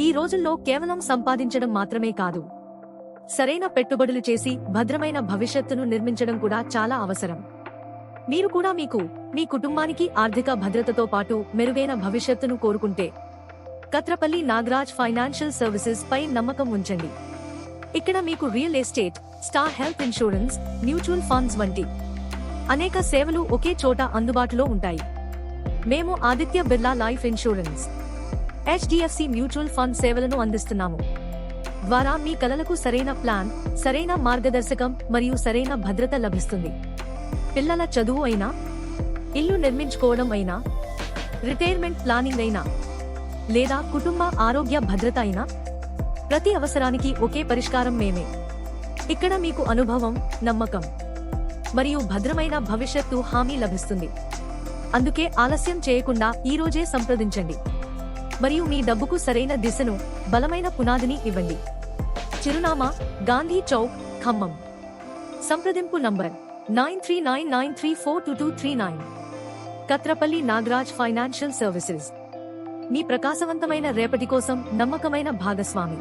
ఈ రోజుల్లో కేవలం సంపాదించడం మాత్రమే కాదు, సరైన పెట్టుబడులు చేసి భద్రమైన భవిష్యత్తును నిర్మించడం కూడా చాలా అవసరం. మీరు కూడా మీ కుటుంబానికి ఆర్థిక భద్రతతో పాటు మెరుగైన భవిష్యత్తును కోరుకుంటే కత్రపల్లి నాగరాజ్ ఫైనాన్షియల్ సర్వీసెస్ పై నమ్మకం ఉంచండి. ఇక్కడ మీకు real estate, star health insurance, mutual funds వంటి అనేక సేవలు ఒకే చోట అందుబాటులో ఉంటాయి. మేము Aditya Birla life insurance, HDFC mutual fund సేవలను అందిస్తున్నాము. ద్వారా మీ కలలకు సరైన ప్లాన్, సరైన మార్గదర్శకం మరియు సరైన భద్రత లభిస్తుంది. పిల్లల చదువు అయినా, ఇల్లు నిర్మించుకోవడం అయినా, రిటైర్మెంట్ ప్లానింగ్ అయినా, లేదా కుటుంబ ఆరోగ్య భద్రత అయినా, ప్రతి అవసరానికి ఒకే పరిష్కారం మేమే. ఇక్కడ మీకు అనుభవం, నమ్మకం మరియు భద్రమైన భవిష్యత్తు హామీ లభిస్తుంది. అందుకే ఆలస్యం చేయకుండా ఈ రోజే సంప్రదించండి మరియు మీ డబ్బుకు సరైన దిశను, బలమైన పునాదిని ఇవ్వండి. చిరునామా: గాంధీ చౌక్, ఖమ్మం. సంప్రదింపు నంబర్ 9399342239. కత్రపల్లి నాగరాజ్ ఫైనాన్షియల్ సర్వీసెస్, మీ ప్రకాశవంతమైన రేపటి కోసం నమ్మకమైన భాగస్వామి.